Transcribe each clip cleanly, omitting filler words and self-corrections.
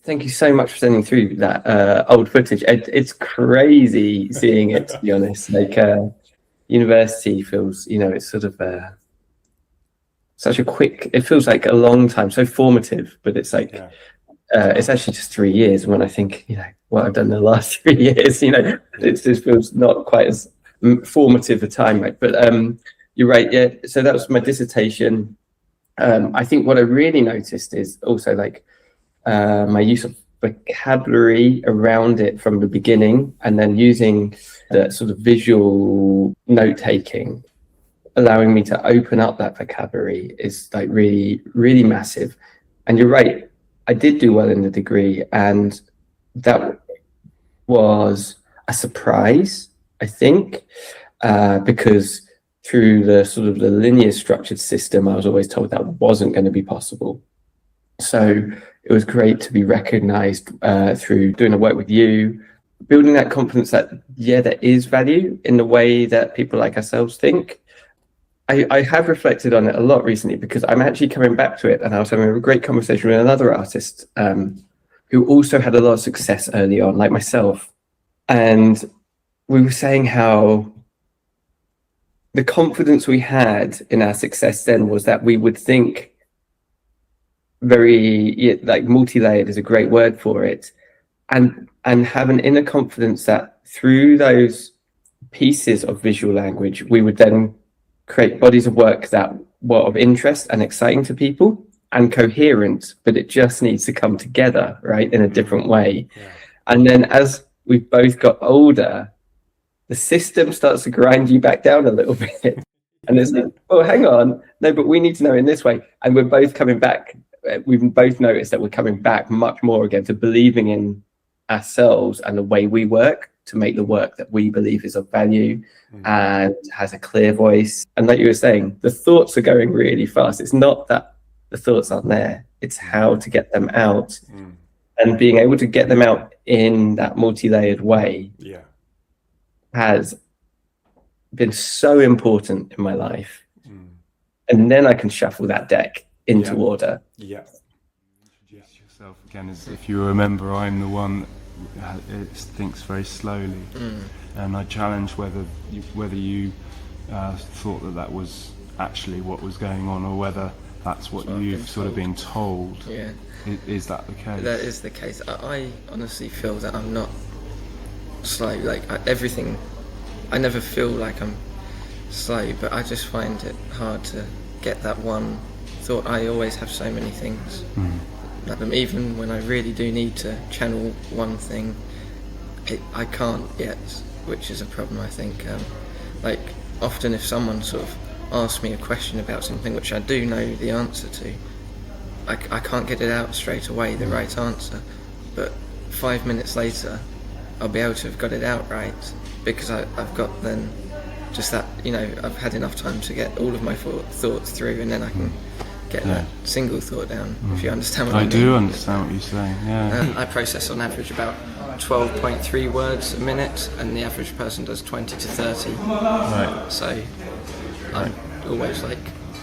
Thank you so much for sending through that old footage. It's crazy seeing it, to be honest. Like university feels, it's sort of such a quick, it feels like a long time, so formative, but it's like, it's actually just 3 years. When I think, what I've done in the last 3 years, it just feels not quite as formative a time, right? But you're right, yeah. So that was my dissertation. I think what I really noticed is also like my use of vocabulary around it from the beginning, and then using the sort of visual note-taking, allowing me to open up that vocabulary is like really, really massive. And you're right, I did do well in the degree, and that was a surprise, I think, because through the sort of the linear structured system, I was always told that wasn't going to be possible. So it was great to be recognized through doing the work with you, building that confidence that, there is value in the way that people like ourselves think. I have reflected on it a lot recently, because I'm actually coming back to it, and I was having a great conversation with another artist who also had a lot of success early on, like myself. And we were saying how the confidence we had in our success then was that we would think very, like multi-layered is a great word for it, and have an inner confidence that through those pieces of visual language, we would then create bodies of work that were of interest and exciting to people and coherent, but it just needs to come together, right, in a different way. And then as we've both got older, the system starts to grind you back down a little bit. And it's like, oh, hang on, no, but we need to know in this way. And we're both coming back. We've both noticed that we're coming back much more again to believing in ourselves and the way we work to make the work that we believe is of value and has a clear voice. And like you were saying, the thoughts are going really fast. It's not that the thoughts aren't there, it's how to get them out. And being able to get them out in that multi-layered way has been so important in my life. And then I can shuffle that deck into order. Introduce yourself again, as if you remember, I'm the one that thinks very slowly, and I challenge whether you thought that was actually what was going on, or whether that's what you've sort of been told. Is that the case? That is the case. I honestly feel that I'm not slow. Like everything, I never feel like I'm slow, but I just find it hard to get that one thought. I always have so many things. Even when I really do need to channel one thing, I can't yet, which is a problem, I think. Like often if someone sort of asks me a question about something which I do know the answer to, I can't get it out straight away, the right answer, but 5 minutes later I'll be able to have got it out right, because I've got then just that, I've had enough time to get all of my thoughts through, and then I can get that single thought down, if you understand what I mean. I do understand what you're saying, I process on average about 12.3 words a minute, and the average person does 20 to 30. Right. So I always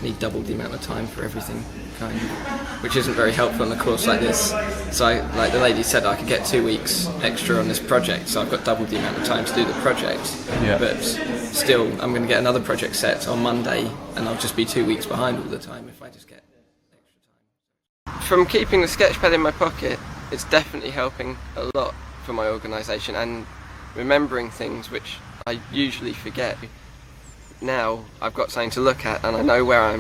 need double the amount of time for everything, kind of, which isn't very helpful on a course like this. So like the lady said, I could get 2 weeks extra on this project, so I've got double the amount of time to do the project. But still, I'm going to get another project set on Monday, and I'll just be 2 weeks behind all the time if I just get extra time. From keeping the sketchpad in my pocket, it's definitely helping a lot for my organisation and remembering things which I usually forget. Now I've got something to look at, and I know where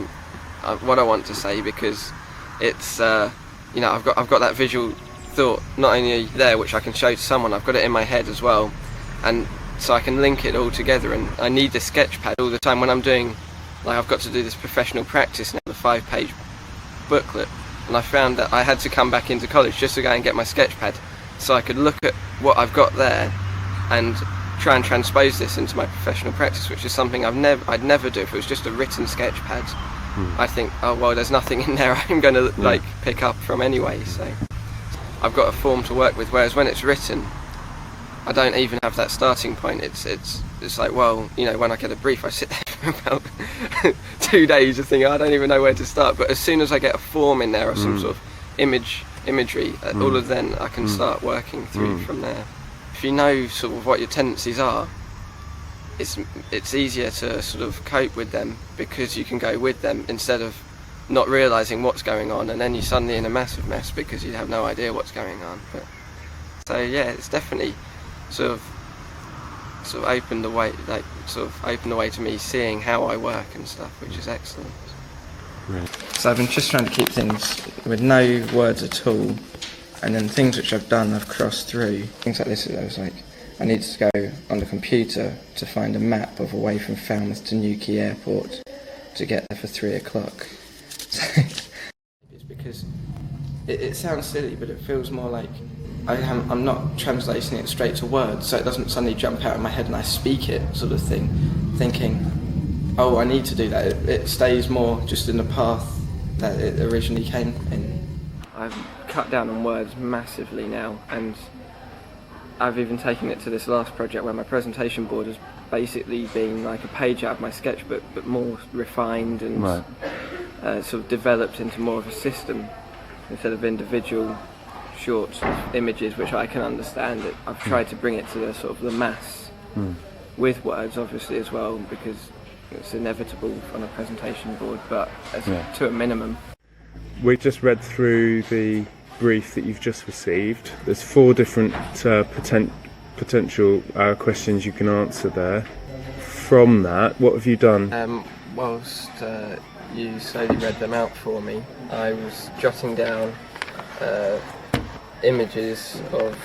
what I want to say, because it's I've got that visual thought not only there which I can show to someone, I've got it in my head as well, and so I can link it all together. And I need the sketchpad all the time when I'm doing, I've got to do this professional practice now, the 5-page booklet, and I found that I had to come back into college just to go and get my sketchpad so I could look at what I've got there and try and transpose this into my professional practice, which is something I'd never do if it was just a written sketchpad. I think, oh well, there's nothing in there I'm going to pick up from anyway, so I've got a form to work with, whereas when it's written I don't even have that starting point. It's like, well, when I get a brief I sit there for about 2 days just thinking I don't even know where to start, but as soon as I get a form in there or some sort of image imagery, all of then I can start working through from there. If you know sort of what your tendencies are, it's easier to sort of cope with them, because you can go with them instead of not realising what's going on, and then you're suddenly in a massive mess because you have no idea what's going on. But so yeah, it's definitely sort of opened the way, opened the way to me seeing how I work and stuff, which is excellent. Right. So I've been just trying to keep things with no words at all, and then things which I've done I've crossed through. Things like this, I was like, I needed to go on the computer to find a map of away from Falmouth to Newquay Airport to get there for 3 o'clock. It's because it sounds silly, but it feels more like I'm not translating it straight to words, so it doesn't suddenly jump out of my head and I speak it, sort of thing, thinking, oh, I need to do that. It stays more just in the path that it originally came in. I've cut down on words massively now, and I've even taken it to this last project where my presentation board has basically been like a page out of my sketchbook, but more refined and sort of developed into more of a system instead of individual short images which I can understand. I've tried to bring it to the sort of the mass with words obviously as well, because it's inevitable on a presentation board, but to a minimum. We just read through the brief that you've just received. There's 4 different potential questions you can answer there. From that, what have you done? Whilst you slowly read them out for me, I was jotting down images of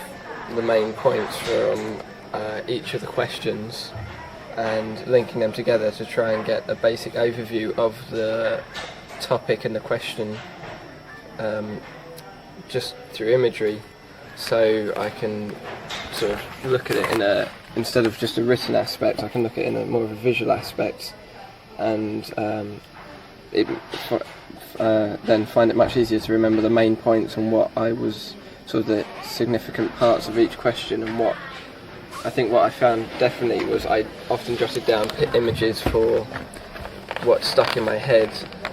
the main points from each of the questions and linking them together to try and get a basic overview of the topic and the question just through imagery, so I can sort of look at it in instead of just a written aspect, I can look at it in a more of a visual aspect, and then find it much easier to remember the main points and what I was sort of the significant parts of each question. And what I found definitely was I often jotted down images for what stuck in my head,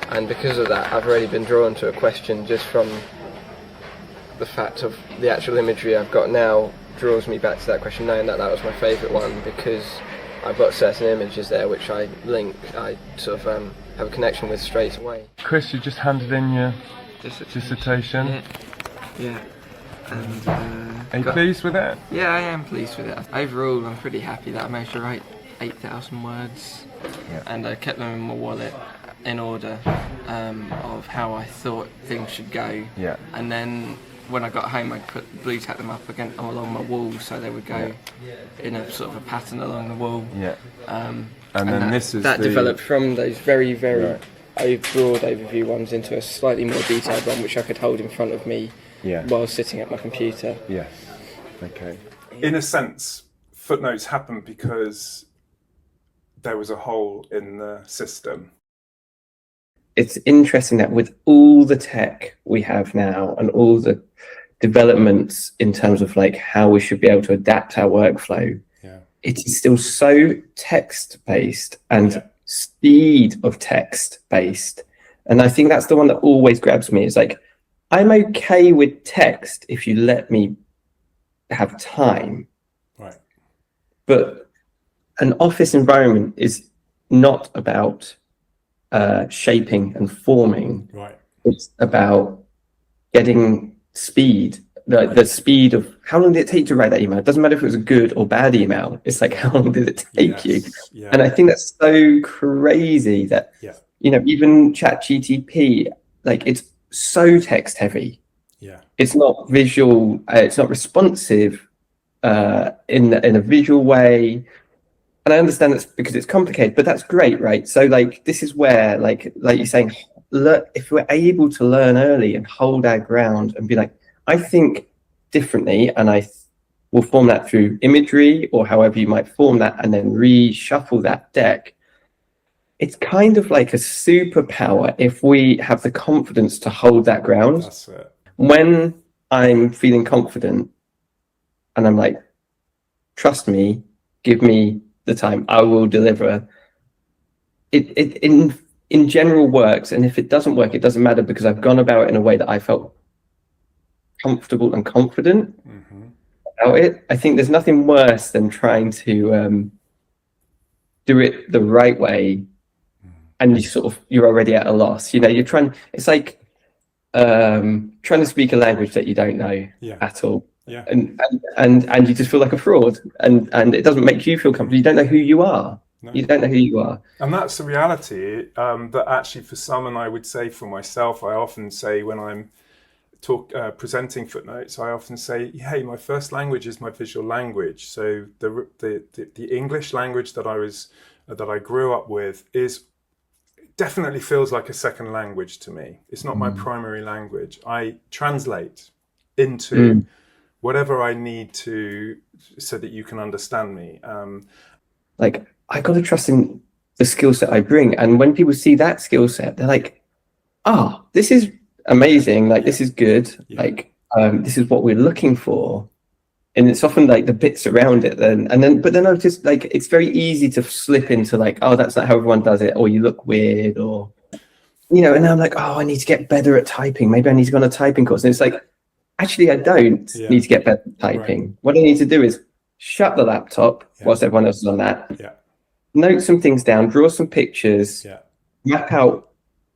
and because of that I've already been drawn to a question just from the fact of the actual imagery I've got now draws me back to that question, knowing that was my favourite one, because I've got certain images there which I sort of have a connection with straight away. Chris, you just handed in your dissertation. Yeah. And are you pleased with it? Yeah, I am pleased with it. Overall, I'm pretty happy that I managed to write 8,000 words, and I kept them in my wallet in order of how I thought things should go. Yeah. And then when I got home, I blue tacked them up again along my wall, so they would go in a sort of a pattern along the wall. Yeah. And then that developed from those very, very broad overview ones into a slightly more detailed one, which I could hold in front of me while sitting at my computer. Yes. Okay. In a sense, Footnotes happened because there was a hole in the system. It's interesting that with all the tech we have now and all the developments in terms of like how we should be able to adapt our workflow, it is still so text-based and speed of text-based. And I think that's the one that always grabs me. It's like, I'm okay with text if you let me have time. Right. But an office environment is not about shaping and forming. Right. It's about getting speed, the speed of how long did it take to write that email. It doesn't matter if it was a good or bad email. It's like, how long did it take you? Yeah. And I think that's so crazy that, you know, even ChatGTP, like it's so text heavy. Yeah. It's not visual. It's not responsive in a visual way. And I understand that's because it's complicated, but that's great, right? So like, this is where like you're saying, look, if we're able to learn early and hold our ground and be like, I think differently, and I will form that through imagery or however you might form that, and then reshuffle that deck. It's kind of like a superpower if we have the confidence to hold that ground. That's it. When I'm feeling confident and I'm like, trust me, give me the time, I will deliver. It in general works, and if it doesn't work, it doesn't matter, because I've gone about it in a way that I felt comfortable and confident about it. I think there's nothing worse than trying to do it the right way, and you're already at a loss. You're trying. It's like trying to speak a language that you don't know at all. Yeah. And you just feel like a fraud, and it doesn't make you feel comfortable. You don't know who you are. No. You don't know who you are. And that's the reality that actually for some, and I would say for myself, I often say when I'm presenting Footnotes, I often say, hey, my first language is my visual language. So the English language that I grew up with definitely feels like a second language to me. It's not my primary language. I translate into whatever I need to so that you can understand me. I got to trust in the skill set I bring. And when people see that skill set, they're like, oh, this is amazing. This is good. This is what we're looking for. And it's often the bits around it but then I was just it's very easy to slip into oh, that's not how everyone does it, or you look weird, or, and then I'm oh, I need to get better at typing. Maybe I need to go on a typing course. And it's actually, I don't need to get better at typing. Right. What I need to do is shut the laptop whilst everyone else is on that. Yeah. Note some things down, draw some pictures, map out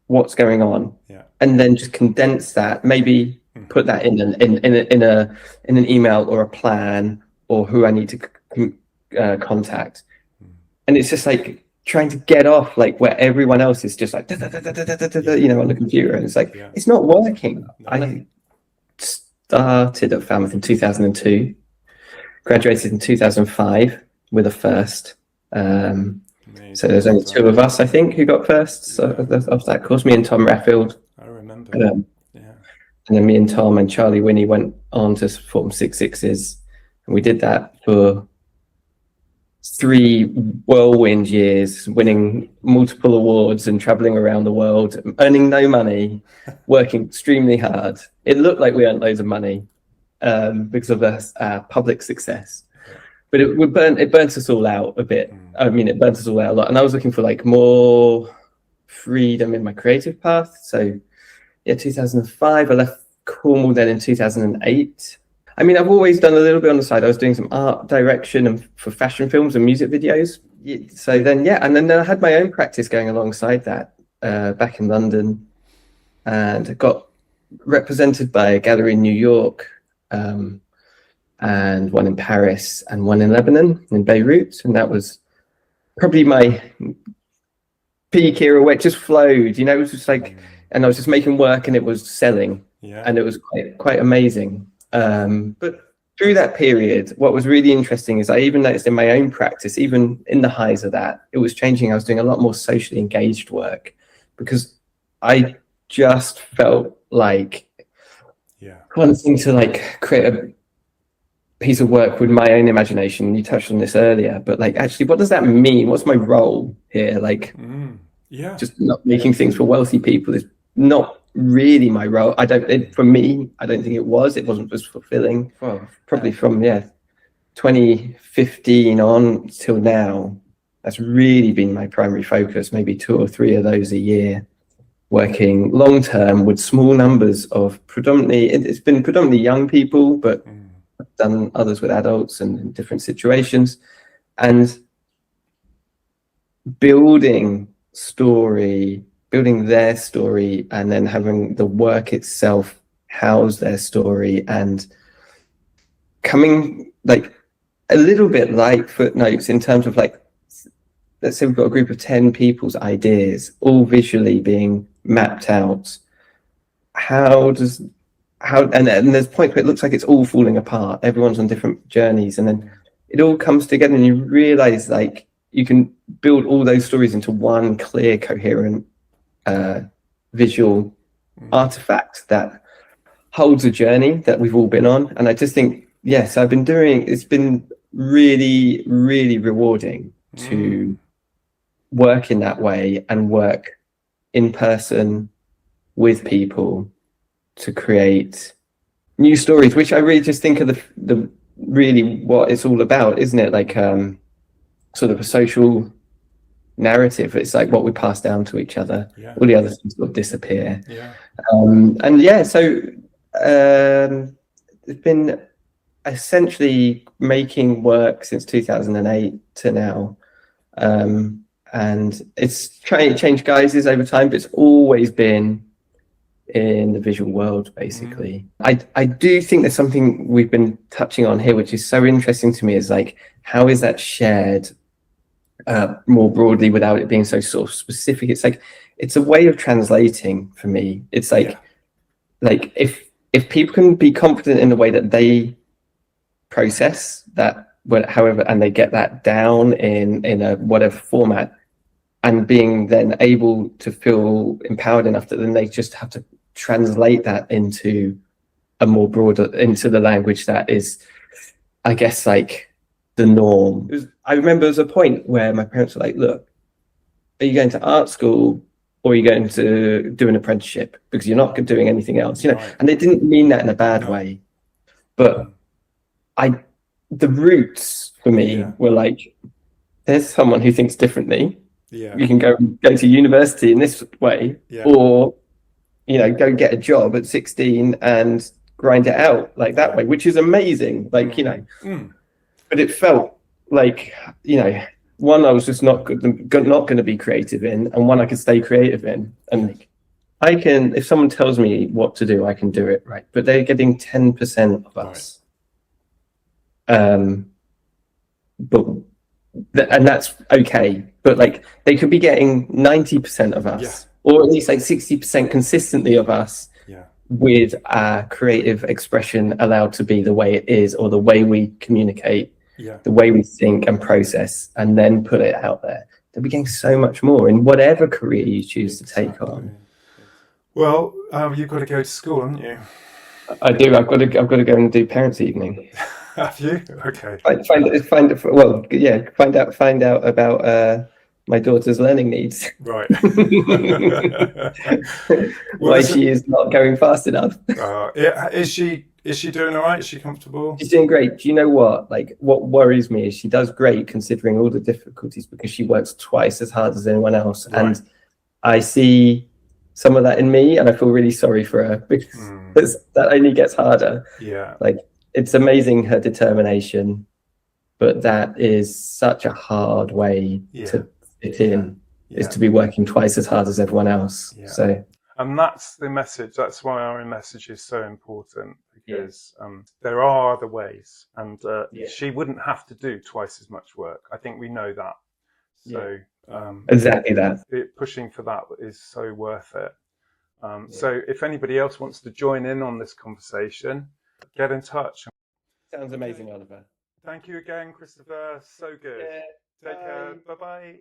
what's going on, and then just condense that. Maybe put that in an email or a plan, or who I need to contact. And it's just trying to get off where everyone else is just on the computer, and it's it's not working. No. I started at Falmouth in 2002, graduated in 2005 with a first. So there's only two of us, I think, who got firsts of that course. Me and Tom Raffield. I remember. And then me and Tom and Charlie Winnie went on to form 6/6s, and we did that for 3 whirlwind years, winning multiple awards and traveling around the world, earning no money, working extremely hard. It looked like we earned loads of money because of our public success. But it burnt us all out a bit. I mean, it burnt us all out a lot. And I was looking for more freedom in my creative path. So, 2005, I left Cornwall then in 2008. I mean, I've always done a little bit on the side. I was doing some art direction and for fashion films and music videos. So then, and then I had my own practice going alongside that back in London, and I got represented by a gallery in New York, and one in Paris and one in Lebanon, in Beirut. And that was probably my peak era where it just flowed, it was just and I was just making work and it was selling, and it was quite amazing. But through that period, what was really interesting is I even noticed in my own practice, even in the highs of that, it was changing. I was doing a lot more socially engaged work because I just felt wanting to create a piece of work with my own imagination. You touched on this earlier, but actually, what does that mean? What's my role here? Just not making things for wealthy people is not really my role. For me, I don't think it wasn't as fulfilling. Well, probably from 2015 on till now, that's really been my primary focus. Maybe 2 or 3 of those a year, working long term with small numbers of it's been predominantly young people, but I've done others with adults and in different situations, and building their story, and then having the work itself house their story, and coming a little bit like Footnotes in terms of let's say we've got a group of 10 people's ideas all visually being mapped out. And there's points where it looks like it's all falling apart. Everyone's on different journeys, and then it all comes together, and you realize you can build all those stories into one clear, coherent visual artifact that holds a journey that we've all been on. And I just think, it's been really, really rewarding to work in that way and work in person with people to create new stories, which I really just think are the really what it's all about, isn't it? Sort of a social narrative. It's what we pass down to each other. All the other things sort of disappear. been essentially making work since 2008 to now. And it's changed guises over time, but it's always been in the visual world, basically. I do think there's something we've been touching on here, which is so interesting to me, is like, how is that shared more broadly without it being so sort of specific? It's like, it's a way of translating for me. It's like, if people can be confident in the way that they process that, however, and they get that down in a whatever format, and being then able to feel empowered enough that then they just have to translate that into a more broader, into the language that is, I guess, like the norm. I remember there was a point where my parents were like, look, are you going to art school or are you going to do an apprenticeship? Because you're not doing anything else, you know. Right. And they didn't mean that in a bad way, but the roots for me were like, there's someone who thinks differently. You can go to university in this way, or, you know, go get a job at 16 and grind it out like that way, which is amazing. Like, you know, but it felt like, you know, one I was just not going to be creative in, and one I could stay creative in. And I can, if someone tells me what to do, I can do it, right? But they're getting 10% of us. And that's okay, but like they could be getting 90% of us, or at least like 60% consistently of us, with our creative expression allowed to be the way it is, or the way we communicate, the way we think and process, and then put it out there. They'll be getting so much more in whatever career you choose to take on. Well, you've got to go to school, haven't you? I do. I've got to go and do parents' evening. Have you? Okay. Find out about my daughter's learning needs. Right. Why she is not going fast enough. Is she doing all right? Is she comfortable? She's doing great. Do you know what? Like, what worries me is she does great considering all the difficulties, because she works twice as hard as anyone else. Right. And I see some of that in me, and I feel really sorry for her, because that only gets harder. Yeah. Like, it's amazing, her determination, but that is such a hard way to fit in, is to be working twice as hard as everyone else. So, and that's the message. That's why our message is so important, because there are other ways, and she wouldn't have to do twice as much work. I think we know that. So exactly that. Pushing for that is so worth it. So if anybody else wants to join in on this conversation, get in touch. Sounds amazing, Oliver. Thank you again, Christopher. So good. Take care. Bye-bye.